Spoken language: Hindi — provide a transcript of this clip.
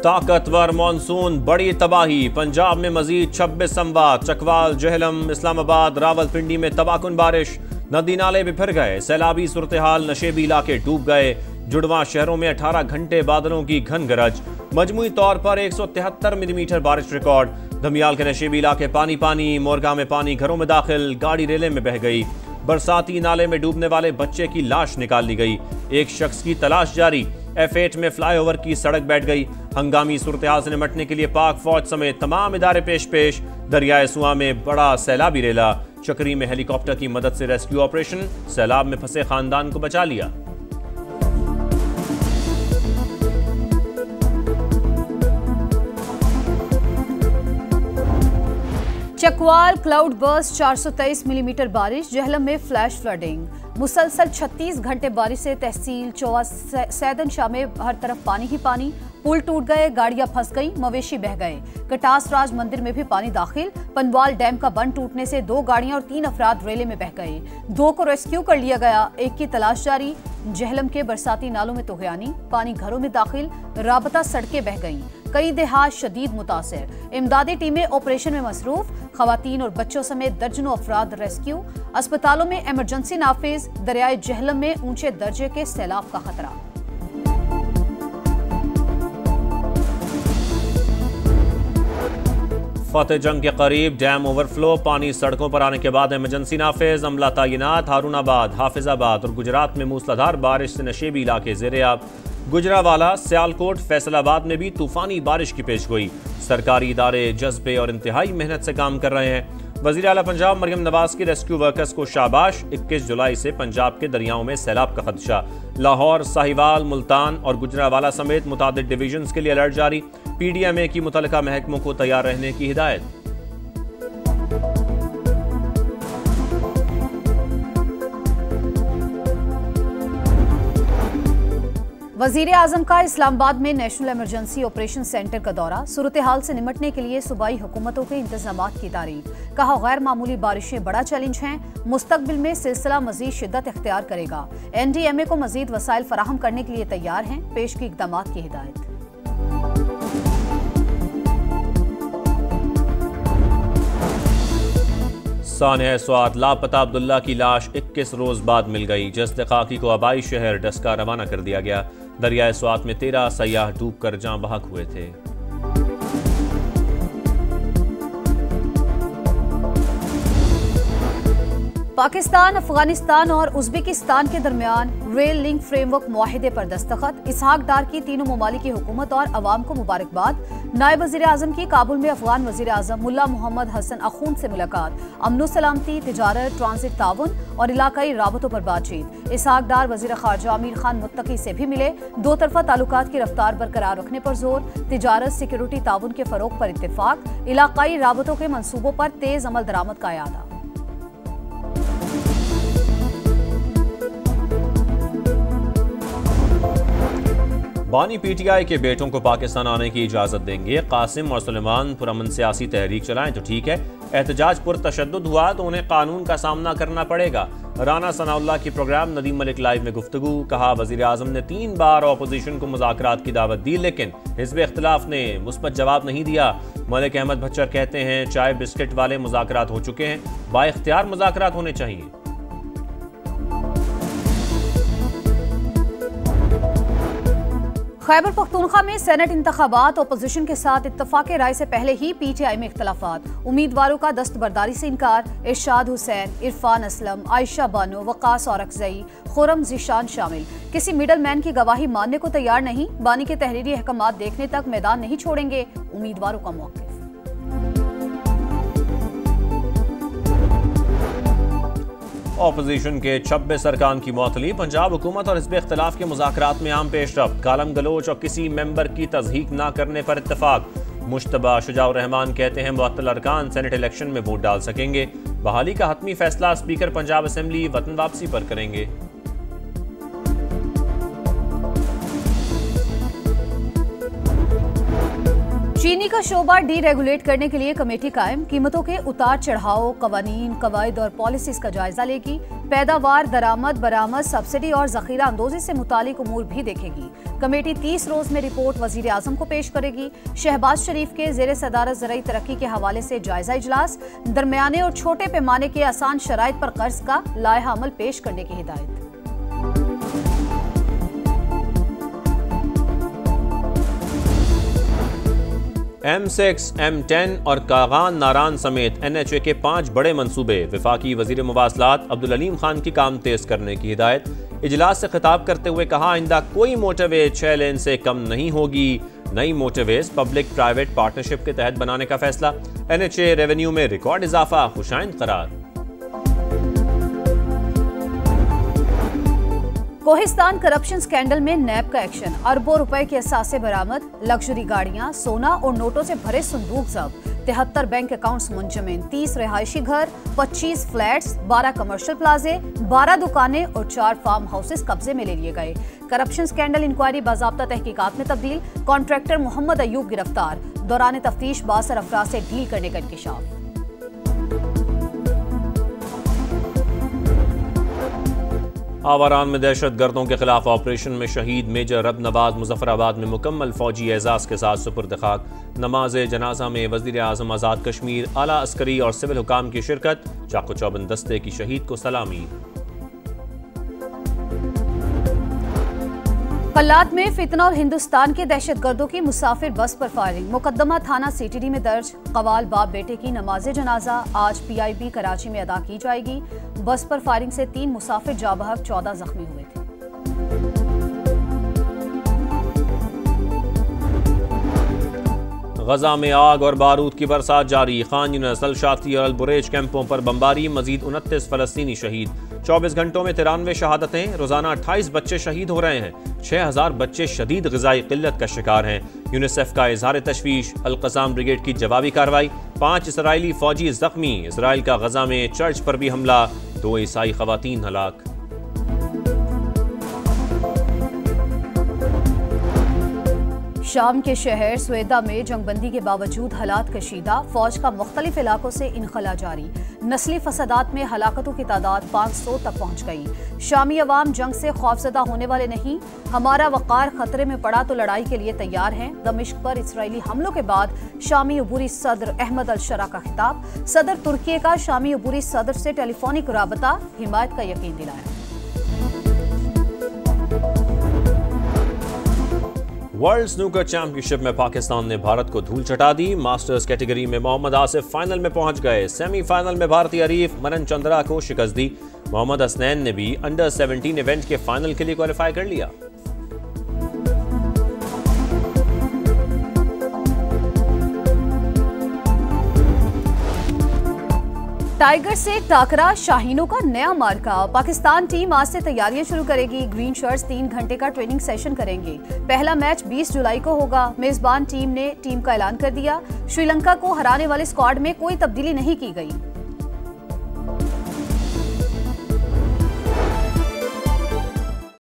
ताकतवर मानसून, बड़ी तबाही। पंजाब में मजीद 26 अमवात। चकवाल, जहलम, इस्लामाबाद, रावलपिंडी में तबाहकुन बारिश। नदी नाले बिफर गए। सैलाबी सूरत हाल, नशेबी इलाके डूब गए। जुड़वा शहरों में 18 घंटे बादलों की घन गरज। मजमूई तौर पर 173 मिलीमीटर बारिश रिकॉर्ड। धमियाल के नशेबी इलाके पानी पानी। मोरगा में पानी घरों में दाखिल। गाड़ी रेले में बह गई। बरसाती नाले में डूबने वाले बच्चे की लाश निकाल ली गई। एक शख्स की तलाश जारी। F8 में फ्लाईओवर की सड़क बैठ गई। हंगामी सूरत हाल से निपटने के लिए पाक फौज समेत तमाम इदारे पेश। दरियाए सुआ में बड़ा सैलाबी रेला। चक्री में हेलीकॉप्टर की मदद से रेस्क्यू ऑपरेशन। सैलाब में फंसे खानदान को बचा लिया। चकवाल क्लाउड बर्स्ट, 423 मिलीमीटर बारिश। जहलम में फ्लैश फ्लडिंग। मुसलसल 36 घंटे बारिश से तहसील चौवा सैदन शाह में हर तरफ पानी ही पानी। पुल टूट गए, गाड़ियां फंस गई, मवेशी बह गए। कटास राज मंदिर में भी पानी दाखिल। पनवाल डैम का बंद टूटने से 2 गाड़ियां और 3 अफराद रेले में बह गए। 2 को रेस्क्यू कर लिया गया, एक की तलाश जारी। जहलम के बरसाती नालों में तुगयानी, पानी घरों में दाखिल, राबता सड़कें बह गईं। कई देहात शदीद मुतासिर। इमदादी टीमें ऑपरेशन में मसरूफ। खवातीन और बच्चों समेत दर्जनों अफराद रेस्क्यू। अस्पतालों में इमरजेंसी नाफिज। दरियाए जहलम में ऊंचे दर्जे के सैलाब का खतरा। फतेह जंग के करीब डैम ओवरफ्लो। पानी सड़कों पर आने के बाद इमरजेंसी नाफिज। अमला तैनात। हारूनाबाद, हाफिजाबाद और गुजरात में मूसलाधार बारिश से नशेबी इलाके ज़ेर-ए-आब। गुजरावाला, सियालकोट, फैसलाबाद में भी तूफानी बारिश की पेशगोई। सरकारी इदारे जज्बे और इंतहाई मेहनत से काम कर रहे हैं। वज़ीर आला पंजाब मरियम नवाज की रेस्क्यू वर्कर्स को शाबाश। 21 जुलाई से पंजाब के दरियाओं में सैलाब का खदशा। लाहौर, साहिवाल, मुल्तान और गुजरावाला समेत मुतादिद डिवीजन्स के लिए अलर्ट जारी। PDMA की मुतल्लिका महकमों को तैयार रहने की हिदायत। वजीर आजम का इस्लामाबाद में नेशनल इमरजेंसी ऑपरेशन सेंटर का दौरा। सूरत हाल से निपटने के लिए सूबाई हुकूमतों के इंतजामात की तारीफ। कहा, गैर मामूली बारिशें बड़ा चैलेंज हैं। मुस्तकबिल में सिलसिला मजीद शिद्दत इख्तियार करेगा। NDMA को मजीद वसाइल फराहम करने के लिए तैयार हैं। पेश की इकदामात की हिदायत। सानिया स्वात, लापता अब्दुल्ला की लाश 21 रोज बाद मिल गई। जस्द खाकी को आबाई शहर डस्का रवाना कर दिया गया। दरियाए स्वात में 13 सयाह डूबकर जाँ बहक हुए थे। पाकिस्तान, अफगानिस्तान और उज्बेकिस्तान के दरमियान रेल लिंक फ्रेमवर्क मुआहिदे पर दस्तखत। इसहाक डार की तीनों ममालिक की हुकूमत और अवाम को मुबारकबाद। नायब वजीर आजम की काबुल में अफगान वजीर आजम मुल्ला मोहम्मद हसन अखून से मुलाकात। अमनो सलामती, तिजारत, ट्रांजिट ताउन और इलाकाई राबतों पर बातचीत। इसहाक डार वजीर खारजा अमीर खान मुत्तकी से भी मिले। 2 तरफा ताल्लुकात की रफ्तार बरकरार रखने पर जोर। तिजारत, सिक्योरिटी ताउन के फरोग पर इत्तेफाक। इलाकाई राबतों के मंसूबों पर तेज अमल दरामद का यादा। बानी PTI के बेटों को पाकिस्तान आने की इजाज़त देंगे। कासिम और सुलेमान पुरअमन सियासी तहरीक चलाएं तो ठीक है, एहतजाज पुरतशद्दुद हुआ तो उन्हें कानून का सामना करना पड़ेगा। राना सनाउल्लाह की प्रोग्राम नदीम मलिक लाइव में गुफ्तगू। कहा, वज़ीर आज़म ने 3 बार अपोजिशन को मुज़ाकरात की दावत दी, लेकिन हिज़्ब इख्तिलाफ ने मुस्बत जवाब नहीं दिया। मलिक अहमद भच्चर कहते हैं, चाय बिस्किट वाले मुज़ाकरात हो चुके हैं, बाइख्तियार मुज़ाकरात होने चाहिए। खैबर पख्तूनख्वा में सेनेट इंतखाबात। अपोजिशन के साथ इत्तफाक़ राय से पहले ही PTI में इख्तलाफात। उम्मीदवारों का दस्तबरदारी से इनकार। इरशाद हुसैन, इरफान असलम, आयशा बानो, वक़ास औरकज़ई, खुरम ज़ीशान शामिल। किसी मिडल मैन की गवाही मानने को तैयार नहीं। बानी के तहरीरी अहकामात देखने तक मैदान नहीं छोड़ेंगे। उम्मीदवारों का मौक़िफ़। ऑपोजिशन के 26 अरकान की मौतली। पंजाब हुकूमत और हिज़्ब इख्तिलाफ के मुज़ाकरात में आम पेशरफ्त। गालम गलोच और किसी मेंबर की तज़हीक न करने पर इत्तफाक। मुश्तबा शुजाउर रहमान कहते हैं, मुअत्तल अरकान सेनेट इलेक्शन में वोट डाल सकेंगे। बहाली का हतमी फैसला स्पीकर पंजाब असेंबली वतन वापसी पर करेंगे। चीनी का शोबा डीरेगुलेट करने के लिए कमेटी कायम, कीमतों के उतार चढ़ाव, कवानीन, कवायद और पॉलिसीज का जायजा लेगी। पैदावार, दरामद, बरामद, सब्सिडी और जखीरा अंदोजी से मुतालिक उमूर भी देखेगी। कमेटी 30 रोज में रिपोर्ट वजीर आजम को पेश करेगी। शहबाज शरीफ के जेर सदारत ज़राई तरक्की के हवाले से जायजा इजलास, दरमियाने और छोटे पैमाने के आसान शराइत पर कर्ज का लायहा अमल पेश करने की हिदायत। M6, M10 और कागान नारान समेत NHA के 5 बड़े मंसूबे। वफाकी वजीर मुवासलात अब्दुल अलीम खान की काम तेज करने की हिदायत। इजलास से खिताब करते हुए कहा, आइंदा कोई मोटरवे 6 लेन से कम नहीं होगी। नई मोटरवेज पब्लिक प्राइवेट पार्टनरशिप के तहत बनाने का फैसला। NHA रेवेन्यू में रिकॉर्ड इजाफा खुशाइंद करार। कोहिस्तान करप्शन स्कैंडल में नैब का एक्शन, अरबों रुपए के असासे बरामद, लग्जरी गाड़ियां, सोना और नोटों से भरे संदूक जब्त, 73 बैंक अकाउंट्स मुंजमद, 30 रिहायशी घर, 25 फ्लैट्स, 12 कमर्शियल प्लाजे, 12 दुकानें और 4 फार्म हाउसेस कब्जे में ले लिए गए। करप्शन स्कैंडल इंक्वायरी बाज़ाब्ता तहकीकात में तब्दील, कॉन्ट्रैक्टर मोहम्मद अयूब गिरफ्तार, दौरान तफ्तीश 62 अफराद से डील करने का इंकशाफ। आवारान में दहशत गर्दों के खिलाफ ऑपरेशन में शहीद मेजर रब नवाज मुजफ्फराबाद में मुकम्मल फौजी एजाज के साथ सुपुर्द खाक। नमाज जनाजा में वज़ीर आज़म आज़ाद कश्मीर, आला अस्करी और सिविल हुकाम की शिरकत। चाकू चौबंद दस्ते की शहीद को सलामी। कल्लात में फितना और हिंदुस्तान के दहशत गर्दों की मुसाफिर बस पर फायरिंग, मुकदमा थाना CTD में दर्ज। कवाल बाप बेटे की नमाज जनाजा आज PIB कराची में अदा की जाएगी। बस पर फायरिंग से 3 मुसाफिर जाँ बहक, 14 जख्मी हुए थे। गजा में आग और बारूद की बरसात जारी। खान यूनिस, अल शाती और अल बुरेज कैंपों पर बमबारी, मजीद 29 फलस्तीनी शहीद। 24 घंटों में 93 शहादतें। रोजाना 28 बच्चे शहीद हो रहे हैं। 6000 बच्चे शदीद ग़िज़ाई क़िल्लत का शिकार हैं। यूनिसेफ का इजहार तशवीश। अल क़साम ब्रिगेड की जवाबी कार्रवाई। 5 इसराइली फौजी जख्मी। इसराइल का गजा में चर्च पर भी हमला, 2 ईसाई ख़वातीन हलाक। शाम के शहर स्वेदा में जंगबंदी के बावजूद हालात कशीदा, फौज का मुख्तलिफ इलाकों से इनखला जारी। नस्ली फसादात में हलाकतों की तादाद 500 तक पहुंच गई। शामी अवाम जंग से खौफजदा होने वाले नहीं, हमारा वक़ार खतरे में पड़ा तो लड़ाई के लिए तैयार हैं। दमिश्क पर इसराइली हमलों के बाद शामी अबूरी सदर अहमद अल शरा का खिताब। सदर तुर्की का शामी अबूरी सदर से टेलीफोनिक राबता, हिमायत का यकीन दिलाया। वर्ल्ड स्नूकर चैंपियनशिप में पाकिस्तान ने भारत को धूल चटा दी। मास्टर्स कैटेगरी में मोहम्मद आसिफ फाइनल में पहुंच गए। सेमीफाइनल में भारतीय हरीफ मनन चंद्रा को शिकस्त दी। मोहम्मद हसनैन ने भी अंडर 17 इवेंट के फाइनल के लिए क्वालिफाई कर लिया। टाइगर से टाकरा, शाहीनों का नया मार्का। पाकिस्तान टीम आज से तैयारियां शुरू करेगी। ग्रीन शर्ट्स 3 घंटे का ट्रेनिंग सेशन करेंगे। पहला मैच 20 जुलाई को होगा। मेजबान टीम ने टीम का ऐलान कर दिया। श्रीलंका को हराने वाले स्क्वाड में कोई तब्दीली नहीं की गई।